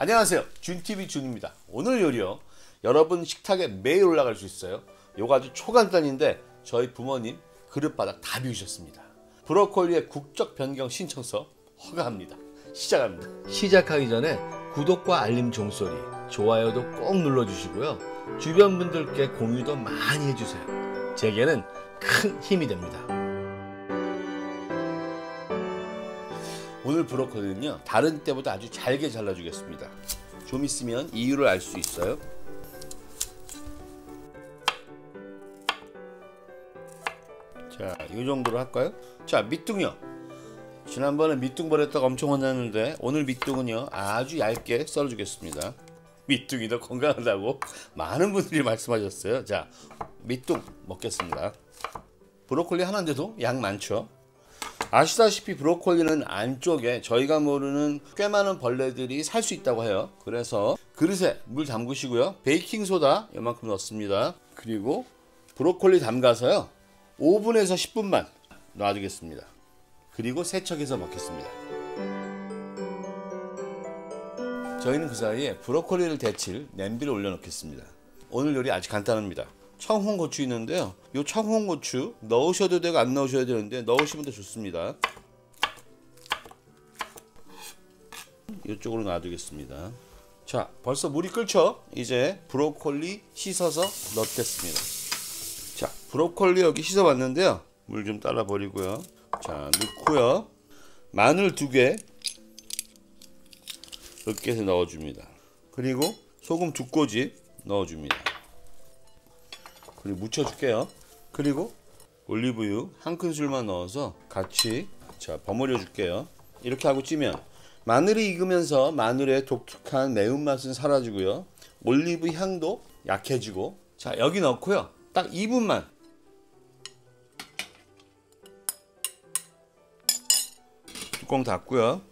안녕하세요, 준TV 준입니다. 오늘 요리요, 여러분 식탁에 매일 올라갈 수 있어요. 요거 아주 초간단인데 저희 부모님 그릇바닥 다 비우셨습니다. 브로콜리의 국적 변경 신청서 허가합니다. 시작합니다. 시작하기 전에 구독과 알림 종소리, 좋아요도 꼭 눌러주시고요. 주변 분들께 공유도 많이 해주세요. 제게는 큰 힘이 됩니다. 오늘 브로콜리는요, 다른 때보다 아주 잘게 잘라주겠습니다. 좀 있으면 이유를 알 수 있어요. 자, 이 정도로 할까요? 자, 밑둥이요. 지난번에 밑둥 버렸다가 엄청 혼났는데 오늘 밑둥은요, 아주 얇게 썰어주겠습니다. 밑둥이 더 건강하다고 많은 분들이 말씀하셨어요. 자, 밑둥 먹겠습니다. 브로콜리 하나인데도 양 많죠? 아시다시피 브로콜리는 안쪽에 저희가 모르는 꽤 많은 벌레들이 살 수 있다고 해요. 그래서 그릇에 물 담그시고요, 베이킹소다 이만큼 넣습니다. 그리고 브로콜리 담가서요 5분에서 10분만 놔두겠습니다. 그리고 세척해서 먹겠습니다. 저희는 그 사이에 브로콜리를 데칠 냄비를 올려 놓겠습니다. 오늘 요리 아주 간단합니다. 청홍고추 있는데요, 이 청홍고추 넣으셔도 되고 안 넣으셔도 되는데 넣으시면 더 좋습니다. 이쪽으로 놔두겠습니다. 자, 벌써 물이 끓죠? 이제 브로콜리 씻어서 넣겠습니다. 자, 브로콜리 여기 씻어봤는데요, 물 좀 따라 버리고요. 자, 넣고요, 마늘 2개 으깨서 넣어줍니다. 그리고 소금 2꼬집 넣어줍니다. 그리고 묻혀줄게요. 그리고 올리브유 1큰술만 넣어서 같이 버무려 줄게요. 이렇게 하고 찌면 마늘이 익으면서 마늘의 독특한 매운맛은 사라지고요, 올리브 향도 약해지고. 자, 여기 넣고요, 딱 2분만 뚜껑 닫고요.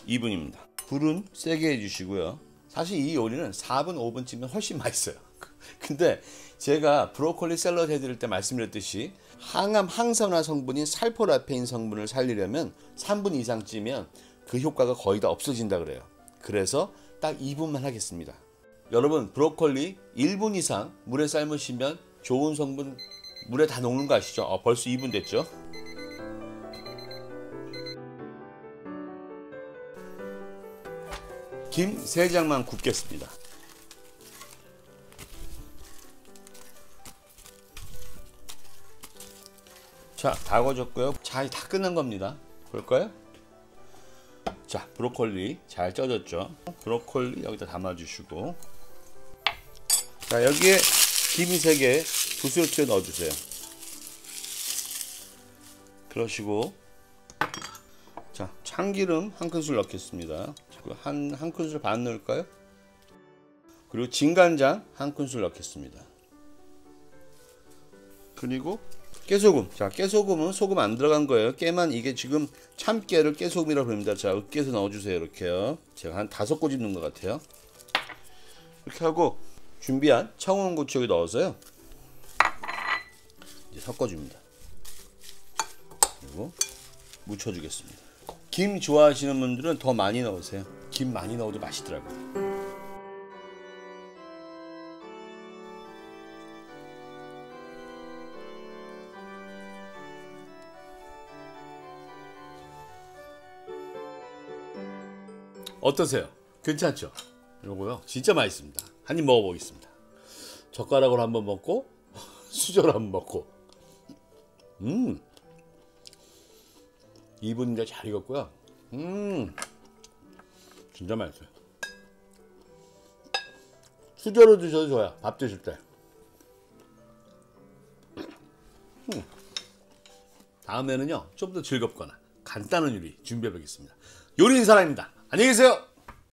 2분입니다. 불은 세게 해주시고요. 사실 이 요리는 4분 5분 찌면 훨씬 맛있어요. 근데 제가 브로콜리 샐러드 해드릴 때 말씀드렸듯이 항암 항산화 성분인 살포라페인 성분을 살리려면 3분 이상 찌면 그 효과가 거의 다 없어진다 그래요. 그래서 딱 2분만 하겠습니다. 여러분, 브로콜리 1분 이상 물에 삶으시면 좋은 성분 물에 다 녹는 거 아시죠? 벌써 2분 됐죠? 김 3장만 굽겠습니다. 자, 다 구워졌고요. 자, 다 끝난 겁니다. 볼까요? 자, 브로콜리 잘 쪄졌죠? 브로콜리 여기다 담아주시고, 자, 여기에 김이 3개 부스러뜨려 넣어주세요. 그러시고, 자, 참기름 1큰술 넣겠습니다. 한 큰술 반 넣을까요? 그리고 진간장 1큰술 넣겠습니다. 그리고 깨소금. 자, 깨소금은 소금 안 들어간 거예요. 깨만, 이게 지금 참깨를 깨소금이라고 부릅니다. 자, 으깨서 넣어주세요. 이렇게요. 제가 한 5꼬집 넣은 것 같아요. 이렇게 하고 준비한 청홍고추 여기 넣어서요, 이제 섞어줍니다. 그리고 묻혀주겠습니다. 김 좋아하시는 분들은 더 많이 넣으세요. 김 많이 넣어도 맛있더라고요. 어떠세요? 괜찮죠? 요거요, 진짜 맛있습니다. 한 입 먹어보겠습니다. 젓가락으로 한번 먹고 수저로 한번 먹고. 2분인데 잘 익었고요. 진짜 맛있어요. 수저로 드셔도 좋아요, 밥 드실 때. 다음에는요, 좀 더 즐겁거나 간단한 요리 준비해 보겠습니다. 요리인 사람입니다. 안녕히 계세요.